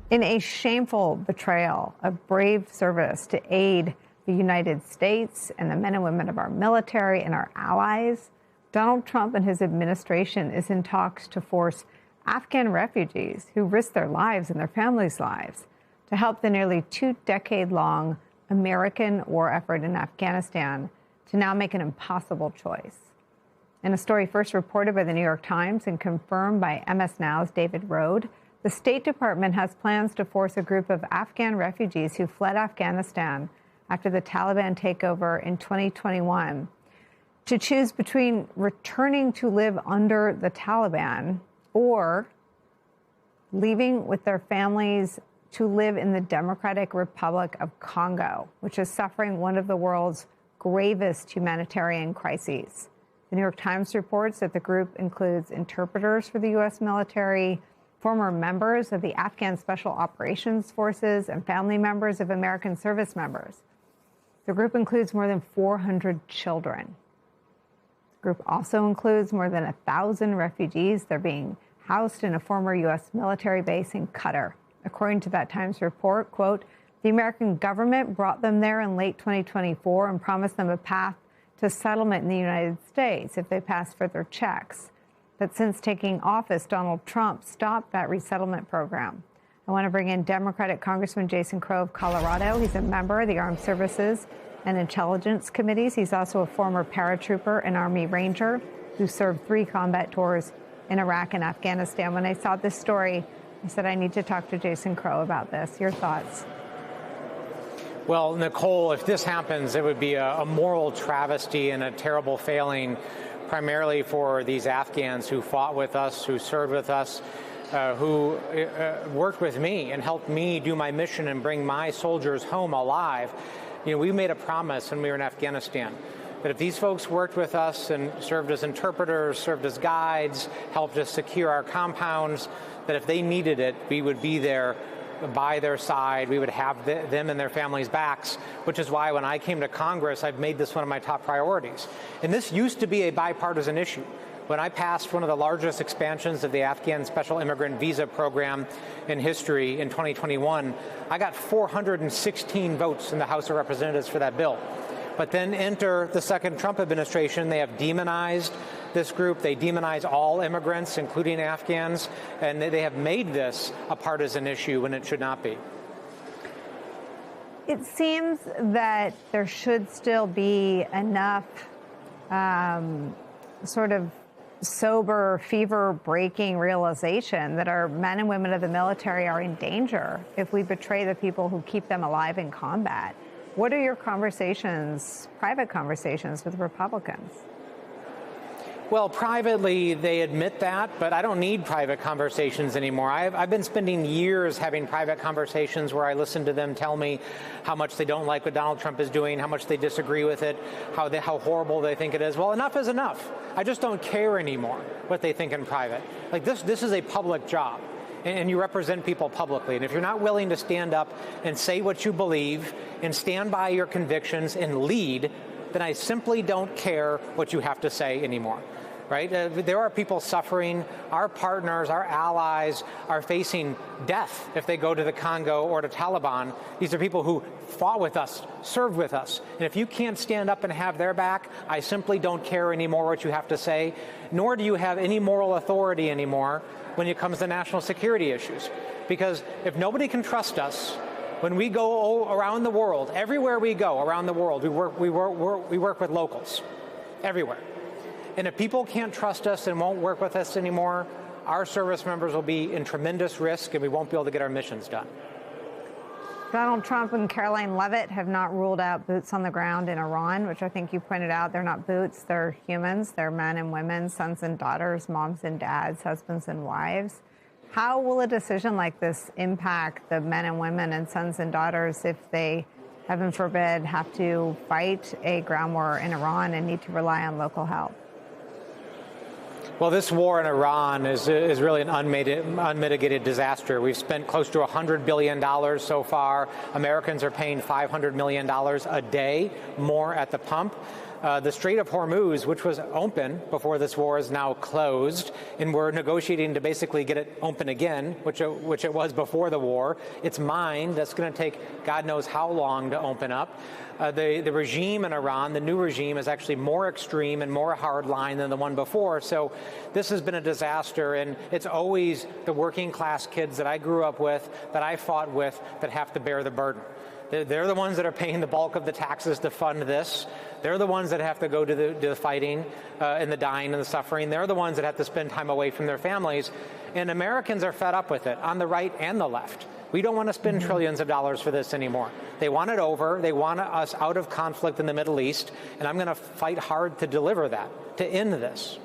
In a shameful betrayal of brave service to aid the United States and the men and women of our military and our allies, Donald Trump and his administration is in talks to force Afghan refugees who risked their lives and their families' lives to help the nearly 2-decade-long American war effort in Afghanistan to now make an impossible choice. In a story first reported by the New York Times and confirmed by MS Now's David Rode, the State Department has plans to force a group of Afghan refugees who fled Afghanistan after the Taliban takeover in 2021 to choose between returning to live under the Taliban or leaving with their families to live in the Democratic Republic of Congo, which is suffering one of the world's gravest humanitarian crises. The New York Times reports that the group includes interpreters for the U.S. military, former members of the Afghan Special Operations Forces, and family members of American service members. The group includes more than 400 children. The group also includes more than 1,000 refugees. They're being housed in a former U.S. military base in Qatar. According to that Times report, quote, the American government brought them there in late 2024 and promised them a path to settlement in the United States if they passed further checks. But since taking office, Donald Trump stopped that resettlement program. I want to bring in Democratic Congressman Jason Crow of Colorado. He's a member of the Armed Services and Intelligence Committees. He's also a former paratrooper and Army Ranger who served 3 combat tours in Iraq and Afghanistan. When I saw this story, I said, I need to talk to Jason Crow about this. Your thoughts? Well, Nicole, if this happens, it would be a moral travesty and a terrible failing, primarily for these Afghans who fought with us, who served with us, who worked with me and helped me do my mission and bring my soldiers home alive. You know, we made a promise when we were in Afghanistan that if these folks worked with us and served as interpreters, served as guides, helped us secure our compounds, that if they needed it, we would be there by their side. We would have them and their families' backs, which is why when I came to Congress, I've made this one of my top priorities. And this used to be a bipartisan issue. When I passed one of the largest expansions of the Afghan Special Immigrant Visa Program in history in 2021, I got 416 votes in the House of Representatives for that bill. But then enter the second Trump administration. They have demonized this group. They demonize all immigrants, including Afghans, and they have made this a partisan issue when it should not be. It seems that there should still be enough sort of sober, fever-breaking realization that our men and women of the military are in danger if we betray the people who keep them alive in combat. What are your conversations, private conversations with Republicans? Well, privately, they admit that, but I don't need private conversations anymore. I've been spending years having private conversations where I listen to them tell me how much they don't like what Donald Trump is doing, how much they disagree with it, how horrible they think it is. Well, enough is enough. I just don't care anymore what they think in private. Like this is a public job, and you represent people publicly. And if you're not willing to stand up and say what you believe and stand by your convictions and lead, then I simply don't care what you have to say anymore. Right? There are people suffering. Our partners, our allies are facing death if they go to the Congo or to Taliban. These are people who fought with us, served with us. And if you can't stand up and have their back, I simply don't care anymore what you have to say, nor do you have any moral authority anymore when it comes to national security issues. Because if nobody can trust us, when we go around the world, everywhere we go around the world, we work with locals, everywhere. And if people can't trust us and won't work with us anymore, our service members will be in tremendous risk and we won't be able to get our missions done. Donald Trump and Caroline Leavitt have not ruled out boots on the ground in Iran, which I think you pointed out. They're not boots, they're humans. They're men and women, sons and daughters, moms and dads, husbands and wives. How will a decision like this impact the men and women and sons and daughters if they, heaven forbid, have to fight a ground war in Iran and need to rely on local help? Well, this war in Iran is really an unmitigated disaster. We've spent close to $100 billion so far. Americans are paying $500 million a day more at the pump. The Strait of Hormuz, which was open before this war, is now closed, and we're negotiating to basically get it open again, which it was before the war. It's mined. That's going to take God knows how long to open up. The regime in Iran, the new regime, is actually more extreme and more hardline than the one before. So this has been a disaster, and it's always the working class kids that I grew up with, that I fought with, that have to bear the burden. They're the ones that are paying the bulk of the taxes to fund this. They're the ones that have to go to the fighting and the dying and the suffering. They're the ones that have to spend time away from their families. And Americans are fed up with it, on the right and the left. We don't want to spend trillions of dollars for this anymore. They want it over. They want us out of conflict in the Middle East. And I'm going to fight hard to deliver that, to end this.